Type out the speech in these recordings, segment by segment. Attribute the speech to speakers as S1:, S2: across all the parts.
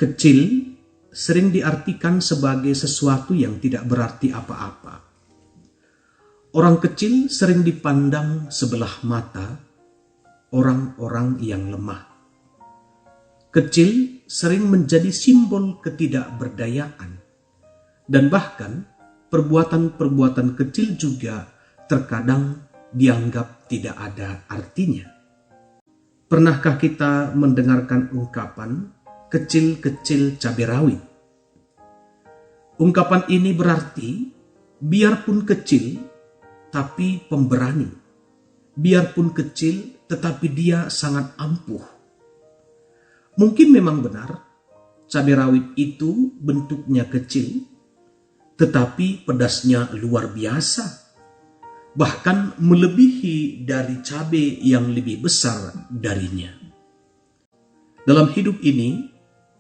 S1: Kecil sering diartikan sebagai sesuatu yang tidak berarti apa-apa. Orang kecil sering dipandang sebelah mata orang-orang yang lemah. Kecil sering menjadi simbol ketidakberdayaan. Dan bahkan perbuatan-perbuatan kecil juga terkadang dianggap tidak ada artinya. Pernahkah kita mendengarkan ungkapan kecil-kecil cabai rawit? Ungkapan ini berarti biarpun kecil tapi pemberani. Biarpun kecil tetapi dia sangat ampuh. Mungkin memang benar cabai rawit itu bentuknya kecil, tetapi pedasnya luar biasa, bahkan melebihi dari cabai yang lebih besar darinya. Dalam hidup ini,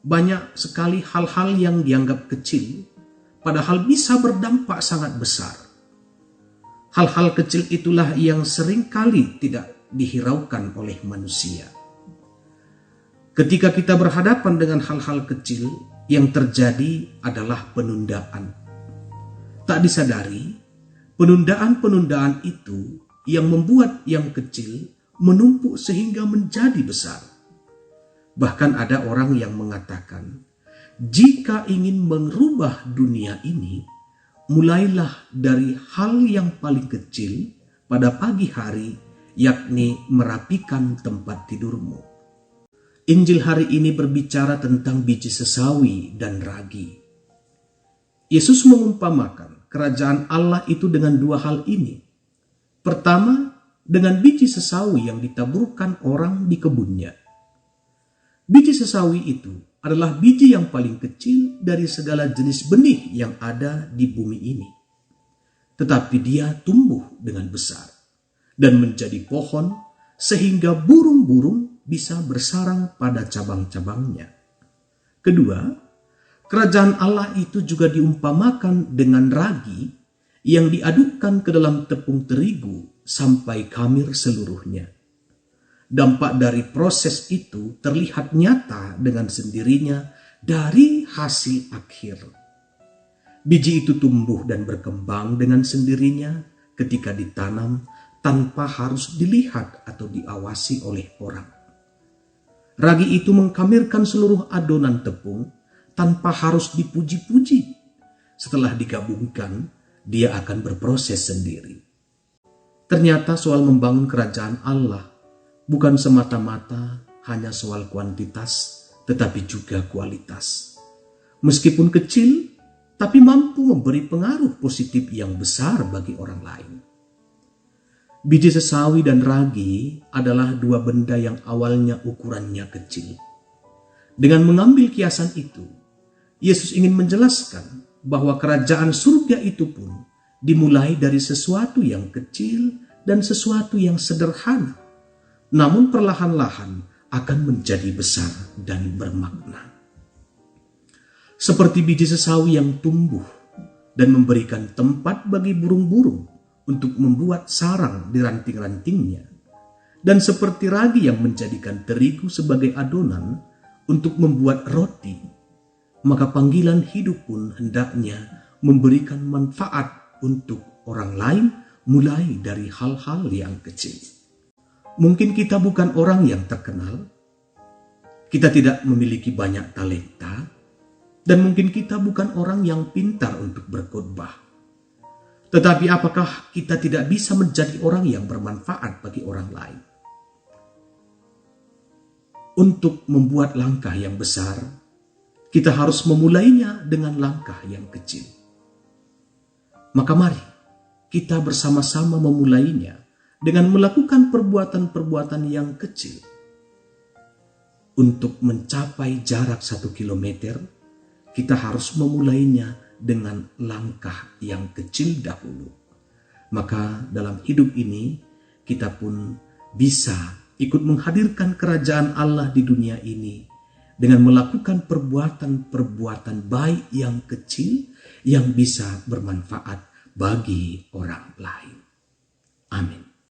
S1: banyak sekali hal-hal yang dianggap kecil, padahal bisa berdampak sangat besar. Hal-hal kecil itulah yang seringkali tidak dihiraukan oleh manusia. Ketika kita berhadapan dengan hal-hal kecil, yang terjadi adalah penundaan. Tak disadari, penundaan-penundaan itu yang membuat yang kecil menumpuk sehingga menjadi besar. Bahkan ada orang yang mengatakan, jika ingin merubah dunia ini, mulailah dari hal yang paling kecil pada pagi hari, yakni merapikan tempat tidurmu. Injil hari ini berbicara tentang biji sesawi dan ragi. Yesus mengumpamakan kerajaan Allah itu dengan dua hal ini. Pertama, dengan biji sesawi yang ditaburkan orang di kebunnya. Biji sesawi itu adalah biji yang paling kecil dari segala jenis benih yang ada di bumi ini. Tetapi dia tumbuh dengan besar dan menjadi pohon sehingga burung-burung bisa bersarang pada cabang-cabangnya. Kedua, kerajaan Allah itu juga diumpamakan dengan ragi yang diadukkan ke dalam tepung terigu sampai khamir seluruhnya. Dampak dari proses itu terlihat nyata dengan sendirinya dari hasil akhir. Biji itu tumbuh dan berkembang dengan sendirinya ketika ditanam tanpa harus dilihat atau diawasi oleh orang. Ragi itu mengkhamirkan seluruh adonan tepung tanpa harus dipuji-puji. Setelah digabungkan, dia akan berproses sendiri. Ternyata soal membangun kerajaan Allah bukan semata-mata hanya soal kuantitas, tetapi juga kualitas. Meskipun kecil, tapi mampu memberi pengaruh positif yang besar bagi orang lain. Biji sesawi dan ragi adalah dua benda yang awalnya ukurannya kecil. Dengan mengambil kiasan itu, Yesus ingin menjelaskan bahwa kerajaan surga itu pun dimulai dari sesuatu yang kecil dan sesuatu yang sederhana, namun perlahan-lahan akan menjadi besar dan bermakna. Seperti biji sesawi yang tumbuh dan memberikan tempat bagi burung-burung untuk membuat sarang di ranting-rantingnya, dan seperti ragi yang menjadikan terigu sebagai adonan untuk membuat roti, maka panggilan hidup pun hendaknya memberikan manfaat untuk orang lain mulai dari hal-hal yang kecil. Mungkin kita bukan orang yang terkenal, kita tidak memiliki banyak talenta, dan mungkin kita bukan orang yang pintar untuk berkhotbah. Tetapi apakah kita tidak bisa menjadi orang yang bermanfaat bagi orang lain? Untuk membuat langkah yang besar, kita harus memulainya dengan langkah yang kecil. Maka mari kita bersama-sama memulainya dengan melakukan perbuatan-perbuatan yang kecil. Untuk mencapai jarak 1 kilometer, kita harus memulainya dengan langkah yang kecil dahulu. Maka dalam hidup ini, kita pun bisa ikut menghadirkan kerajaan Allah di dunia ini dengan melakukan perbuatan-perbuatan baik yang kecil yang bisa bermanfaat bagi orang lain.